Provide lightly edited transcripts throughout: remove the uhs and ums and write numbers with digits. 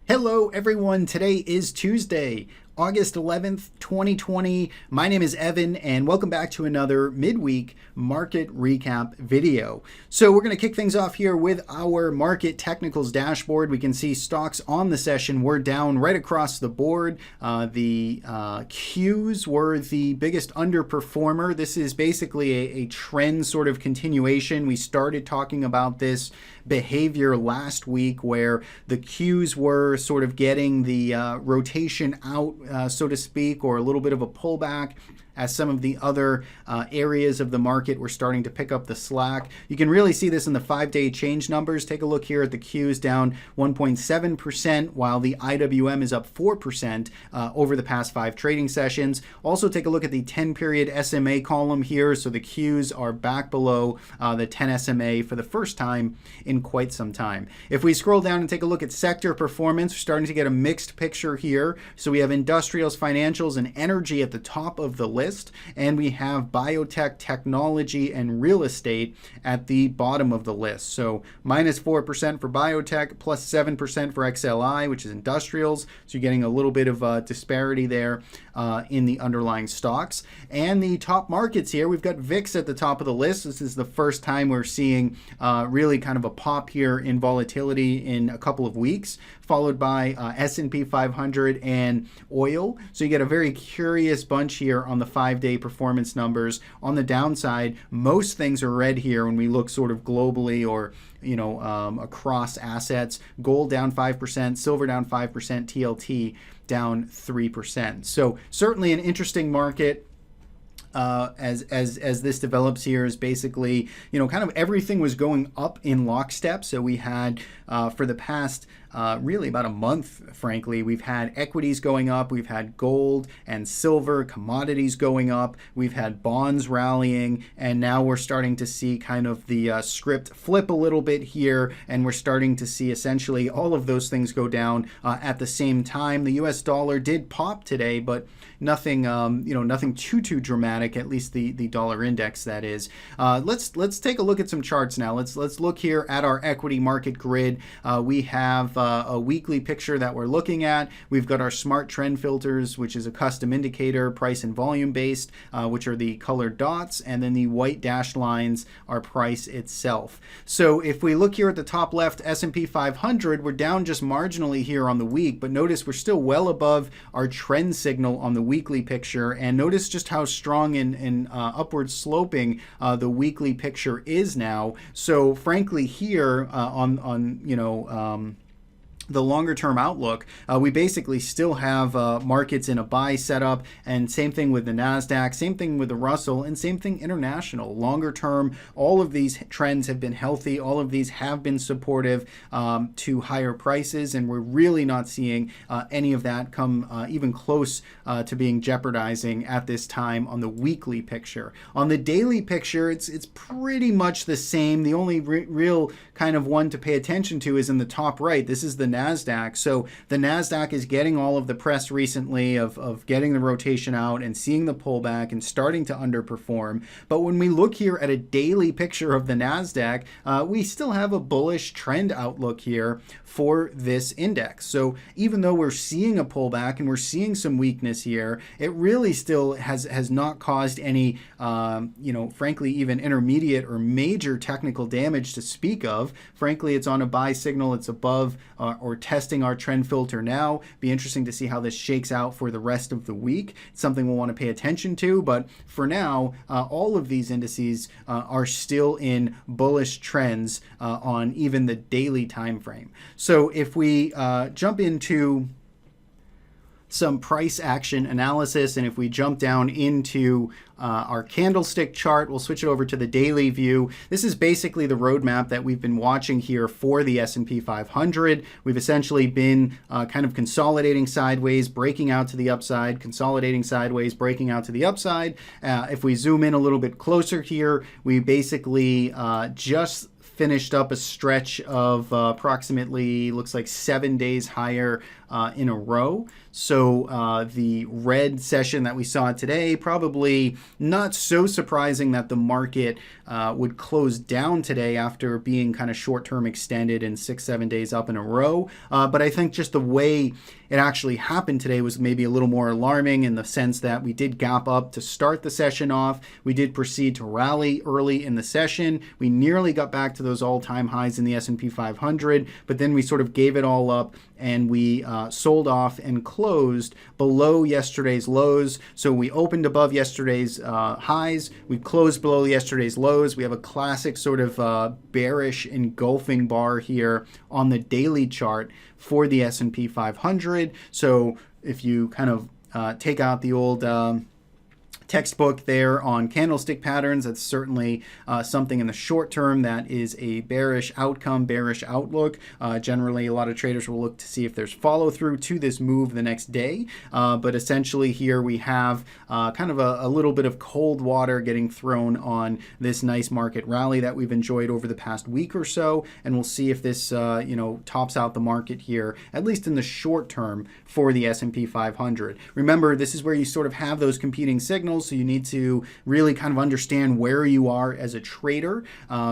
Hello everyone, today is Tuesday, August 11th, 2020. My name is Evan and welcome back to another midweek market recap video. So we're going to kick things off here with our market technicals dashboard. We can see stocks on the session were down right across the board. The Qs were the biggest underperformer. This is basically a trend sort of continuation. We started talking about this behavior last week where the Qs were sort of getting the rotation out, so to speak, or a little bit of a pullback as some of the other areas of the market were starting to pick up the slack. You can really see this in the 5-day change numbers. Take a look here at the Qs down 1.7%, while the IWM is up 4% over the past 5 trading sessions. Also take a look at the 10-period SMA column here. So the Qs are back below the 10 SMA for the first time in quite some time. If we scroll down and take a look at sector performance, we're starting to get a mixed picture here. So we have industrials, financials, and energy at the top of the list, and we have biotech, technology, and real estate at the bottom of the list. So minus 4% for biotech, plus 7% for XLI, which is industrials. So you're getting a little bit of disparity there in the underlying stocks. And the top markets here, we've got VIX at the top of the list. This is the first time we're seeing really kind of a pop here in volatility in a couple of weeks, followed by S&P 500 and oil. So you get a very curious bunch here on the 5-day performance numbers. On the downside, most things are red here when we look sort of globally or across assets. Gold down 5%, silver down 5%, TLT down 3%. So certainly an interesting market. As this develops here is basically, kind of everything was going up in lockstep. So we had for the past really about a month, frankly, we've had equities going up, we've had gold and silver, commodities going up, we've had bonds rallying, and now we're starting to see kind of the script flip a little bit here, and we're starting to see essentially all of those things go down at the same time. The US dollar did pop today, but nothing, nothing too dramatic, at least the dollar index, that is. Let's take a look at some charts now. Let's look here at our equity market grid. We have a weekly picture that we're looking at. We've got our smart trend filters, which is a custom indicator, price and volume based, which are the colored dots, and then the white dashed lines are price itself. So if we look here at the top left, S&P 500, we're down just marginally here on the week, but notice we're still well above our trend signal on the weekly picture, and notice just how strong and upward sloping the weekly picture is now. So frankly here on the longer term outlook, we basically still have markets in a buy setup, and same thing with the Nasdaq, same thing with the Russell, and same thing international. Longer term, all of these trends have been healthy. All of these have been supportive to higher prices, and we're really not seeing any of that come even close to being jeopardizing at this time on the weekly picture. On the daily picture, it's pretty much the same. The only real kind of one to pay attention to is in the top right. This is the Nasdaq. So the Nasdaq is getting all of the press recently of getting the rotation out and seeing the pullback and starting to underperform. But when we look here at a daily picture of the Nasdaq, we still have a bullish trend outlook here for this index. So even though we're seeing a pullback and we're seeing some weakness here, it really still has not caused any, frankly, even intermediate or major technical damage to speak of. Frankly, it's on a buy signal. It's above or testing our trend filter now. Be interesting to see how this shakes out for the rest of the week. It's something we'll want to pay attention to, but for now, all of these indices are still in bullish trends on even the daily time frame. So if we jump into some price action analysis, and if we jump down into our candlestick chart, we'll switch it over to the daily view. This is basically the roadmap that we've been watching here for the S&P 500. We've essentially been kind of consolidating sideways, breaking out to the upside, consolidating sideways, breaking out to the upside. If we zoom in a little bit closer here, we basically just finished up a stretch of approximately, looks like 7 days higher in a row. So the red session that we saw today, probably not so surprising that the market would close down today after being kind of short-term extended in 6-7 days up in a row. But I think just the way it actually happened today was maybe a little more alarming in the sense that we did gap up to start the session off. We did proceed to rally early in the session. We nearly got back to those all-time highs in the S&P 500, but then we sort of gave it all up and we sold off and closed below yesterday's lows. So we opened above yesterday's highs. We closed below yesterday's lows. We have a classic sort of bearish engulfing bar here on the daily chart for the S&P 500. So if you kind of take out the old textbook there on candlestick patterns, that's certainly something in the short term that is a bearish outcome, bearish outlook. Generally, a lot of traders will look to see if there's follow through to this move the next day. But essentially here we have kind of a little bit of cold water getting thrown on this nice market rally that we've enjoyed over the past week or so. And we'll see if this tops out the market here, at least in the short term for the S&P 500. Remember, this is where you sort of have those competing signals. So you need to really kind of understand where you are as a trader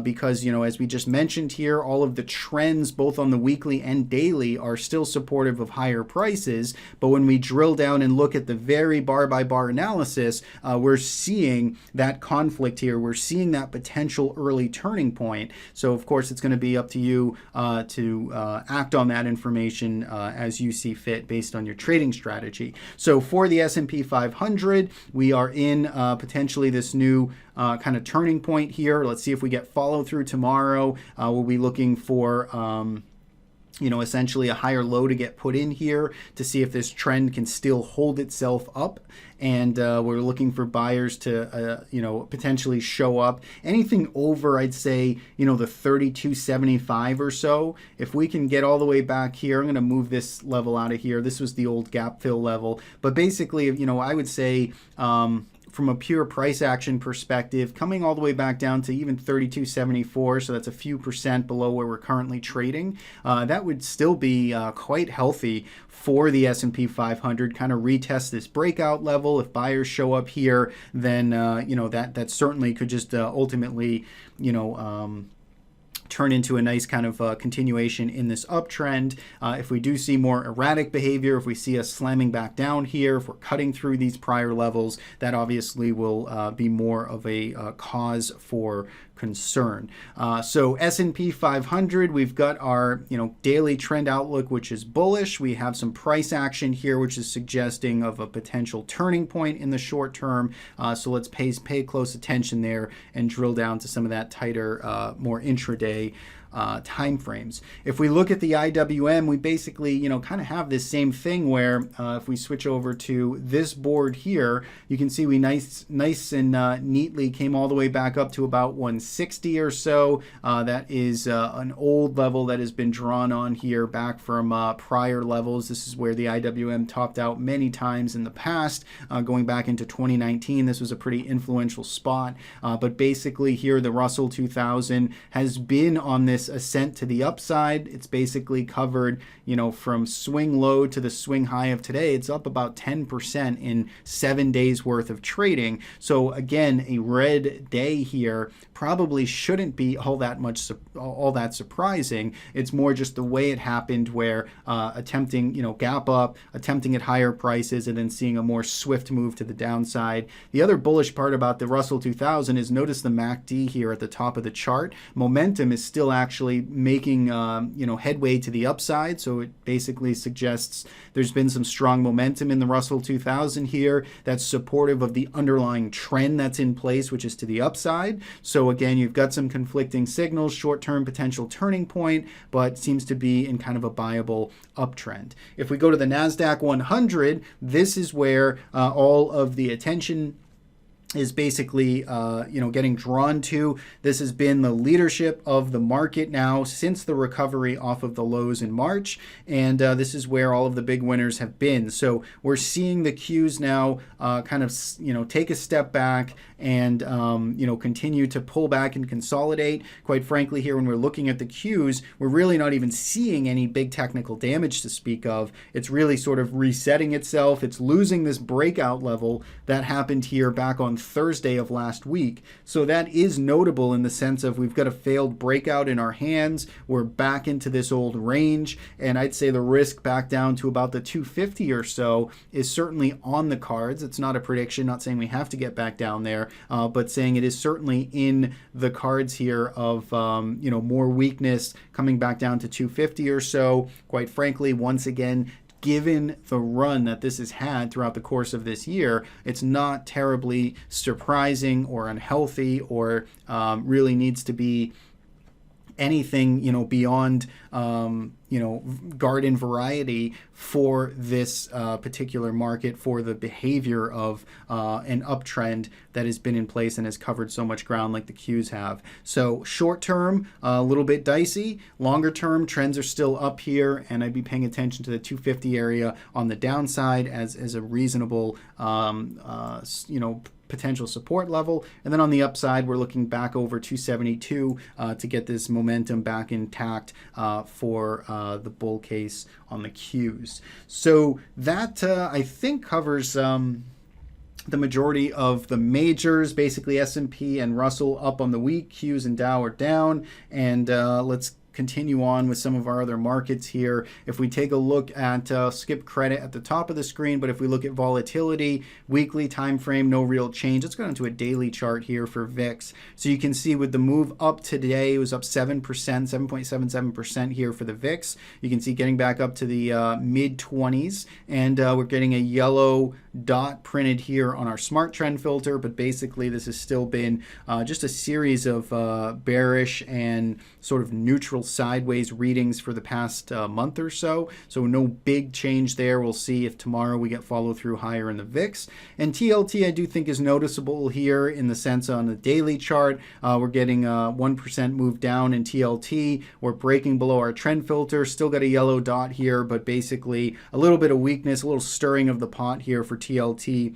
because, as we just mentioned here, all of the trends both on the weekly and daily are still supportive of higher prices. But when we drill down and look at the very bar by bar analysis, we're seeing that conflict here. We're seeing that potential early turning point. So of course, it's going to be up to you to act on that information as you see fit based on your trading strategy. So for the S&P 500, we are in potentially this new kind of turning point here. Let's see if we get follow through tomorrow. We'll be looking for essentially a higher low to get put in here to see if this trend can still hold itself up. And we're looking for buyers to, potentially show up. Anything over, I'd say, the 32.75 or so. If we can get all the way back here, I'm going to move this level out of here. This was the old gap fill level. But basically, I would say from a pure price action perspective, coming all the way back down to even 32.74, so that's a few percent below where we're currently trading, that would still be quite healthy for the S&P 500. Kind of retest this breakout level. If buyers show up here, then that certainly could just ultimately turn into a nice kind of continuation in this uptrend. If we do see more erratic behavior, if we see us slamming back down here, if we're cutting through these prior levels, that obviously will be more of a cause for concern. So S&P 500, we've got our daily trend outlook, which is bullish. We have some price action here, which is suggesting of a potential turning point in the short term. So let's pay close attention there and drill down to some of that tighter, more intraday time frames. If we look at the IWM, we basically kind of have this same thing where if we switch over to this board here, you can see we nice and neatly came all the way back up to about 160 or so. That is an old level that has been drawn on here back from prior levels. This is where the IWM topped out many times in the past, going back into 2019. This was a pretty influential spot, but basically here the Russell 2000 has been on this ascent to the upside. It's basically covered, from swing low to the swing high of today. It's up about 10% in 7 days worth of trading. So again, a red day here probably shouldn't be all that surprising. It's more just the way it happened, where attempting, gap up, attempting at higher prices, and then seeing a more swift move to the downside. The other bullish part about the Russell 2000 is notice the MACD here at the top of the chart. Momentum is still actually making headway to the upside. So it basically suggests there's been some strong momentum in the Russell 2000 here that's supportive of the underlying trend that's in place, which is to the upside. So again, you've got some conflicting signals, short-term potential turning point, but seems to be in kind of a buyable uptrend. If we go to the Nasdaq 100, this is where all of the attention is basically getting drawn to. This has been the leadership of the market now since the recovery off of the lows in March, and this is where all of the big winners have been. So we're seeing the Qs now kind of take a step back and continue to pull back and consolidate. Quite frankly, here when we're looking at the Qs, we're really not even seeing any big technical damage to speak of. It's really sort of resetting itself. It's losing this breakout level that happened here back on Thursday of last week. So that is notable in the sense of we've got a failed breakout in our hands. We're back into this old range, and I'd say the risk back down to about the 250 or so is certainly on the cards. It's not a prediction, not saying we have to get back down there, but saying it is certainly in the cards here of more weakness coming back down to 250 or so. Quite frankly, once again, given the run that this has had throughout the course of this year, it's not terribly surprising or unhealthy or really needs to be anything beyond garden variety for this particular market, for the behavior of an uptrend that has been in place and has covered so much ground like the Qs have. So short term, a little bit dicey. Longer term, trends are still up here, and I'd be paying attention to the 250 area on the downside as a reasonable potential support level. And then on the upside, we're looking back over 272 to get this momentum back intact for the bull case on the Qs. So that I think covers the majority of the majors. Basically S&P and Russell up on the week, Qs and Dow are down, and let's continue on with some of our other markets here. If we take a look at skip credit at the top of the screen, but if we look at volatility, weekly time frame, no real change. Let's go into a daily chart here for VIX. So you can see with the move up today, it was up 7%, 7.77% here for the VIX. You can see getting back up to the mid 20s, and we're getting a yellow dot printed here on our smart trend filter, but basically this has still been just a series of bearish and sort of neutral sideways readings for the past month or so. So no big change there. We'll see if tomorrow we get follow through higher in the VIX. And TLT I do think is noticeable here in the sense on the daily chart. We're getting a 1% move down in TLT. We're breaking below our trend filter. Still got a yellow dot here, but basically a little bit of weakness, a little stirring of the pot here for TLT,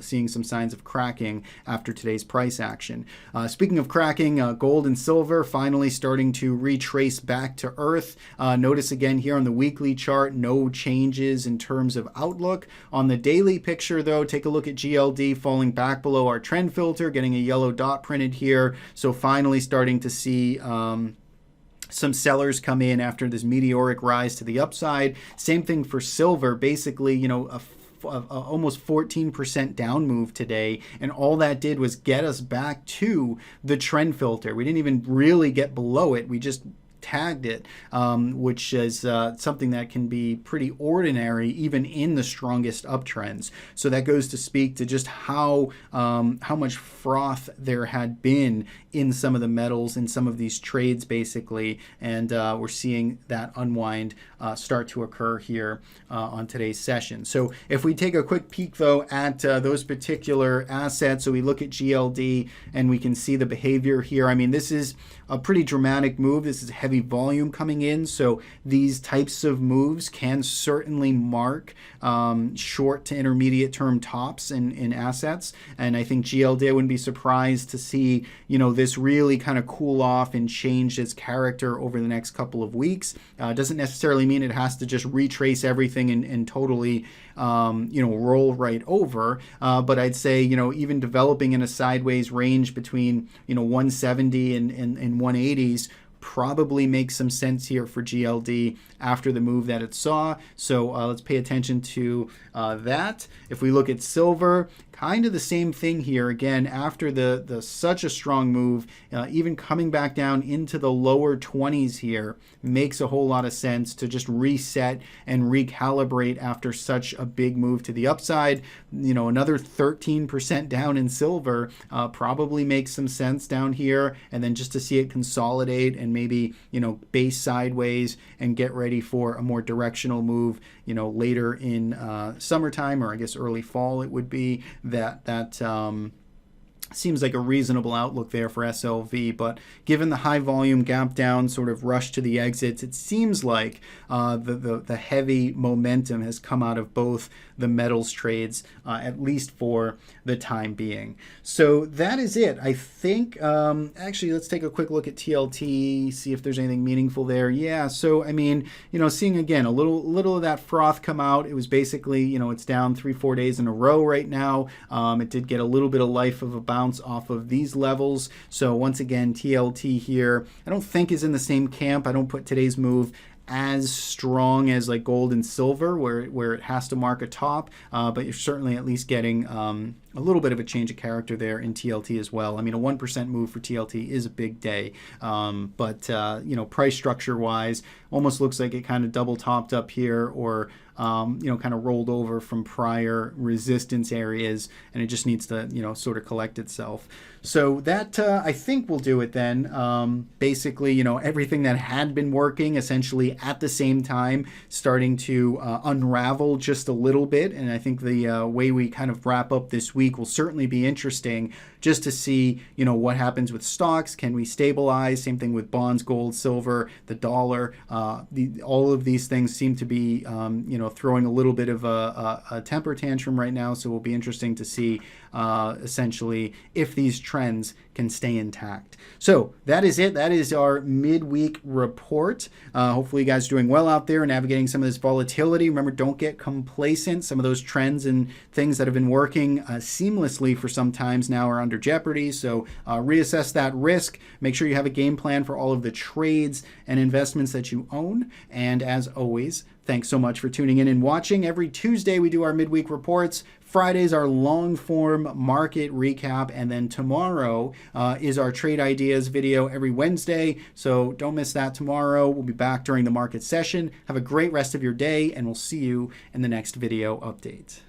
seeing some signs of cracking after today's price action. Speaking of cracking, gold and silver finally starting to retrace back to earth. Notice again here on the weekly chart, no changes in terms of outlook. On the daily picture though, take a look at GLD falling back below our trend filter, getting a yellow dot printed here. So finally starting to see some sellers come in after this meteoric rise to the upside. Same thing for silver, basically, almost 14% down move today, and all that did was get us back to the trend filter. We didn't even really get below it. We just tagged it, which is something that can be pretty ordinary even in the strongest uptrends. So that goes to speak to just how much froth there had been in some of the metals, in some of these trades basically, and we're seeing that unwind start to occur here on today's session. So if we take a quick peek though at those particular assets, so we look at GLD and we can see the behavior here. I mean, this is a pretty dramatic move. This is heavy volume coming in, so these types of moves can certainly mark short to intermediate term tops in assets. And I think GLD, I wouldn't be surprised to see this really kind of cool off and change its character over the next couple of weeks. Doesn't necessarily mean it has to just retrace everything and totally roll right over, but I'd say even developing in a sideways range between 170 and 180s probably makes some sense here for GLD after the move that it saw. So let's pay attention to that. If we look at silver, kind of the same thing here. Again, after the such a strong move, even coming back down into the lower 20s here makes a whole lot of sense to just reset and recalibrate after such a big move to the upside. Another 13% down in silver probably makes some sense down here, and then just to see it consolidate and and maybe, base sideways and get ready for a more directional move, later in summertime, or I guess early fall it would be. That seems like a reasonable outlook there for SLV, but given the high volume gap down sort of rush to the exits, it seems like the heavy momentum has come out of both the metals trades, at least for the time being. So that is it. I think, actually, let's take a quick look at TLT, see if there's anything meaningful there. Yeah, so I mean, seeing again a little of that froth come out. It was basically, it's down 3-4 days in a row right now. It did get a little bit of life of a bounce off of these levels. So once again, TLT here, I don't think is in the same camp. I don't put today's move as strong as like gold and silver where it has to mark a top, but you're certainly at least getting a little bit of a change of character there in TLT as well. I mean, a 1% move for TLT is a big day, but price structure wise, almost looks like it kind of double topped up here, or kind of rolled over from prior resistance areas, and it just needs to sort of collect itself. So that I think will do it then. Basically, everything that had been working essentially at the same time starting to unravel just a little bit, and I think the way we kind of wrap up this week will certainly be interesting, just to see what happens with stocks. Can we stabilize? Same thing with bonds, gold, silver, the dollar. All of these things seem to be throwing a little bit of a temper tantrum right now, so it will be interesting to see essentially if these trends can stay intact. So that is it. That is our midweek report. Hopefully you guys are doing well out there, navigating some of this volatility. Remember, don't get complacent. Some of those trends and things that have been working seamlessly for some times now are under jeopardy. So reassess that risk. Make sure you have a game plan for all of the trades and investments that you own. And as always, thanks so much for tuning in and watching. Every Tuesday we do our midweek reports. Fridays our long form market recap, and then tomorrow is our trade ideas video every Wednesday. So don't miss that tomorrow. We'll be back during the market session. Have a great rest of your day, and we'll see you in the next video update.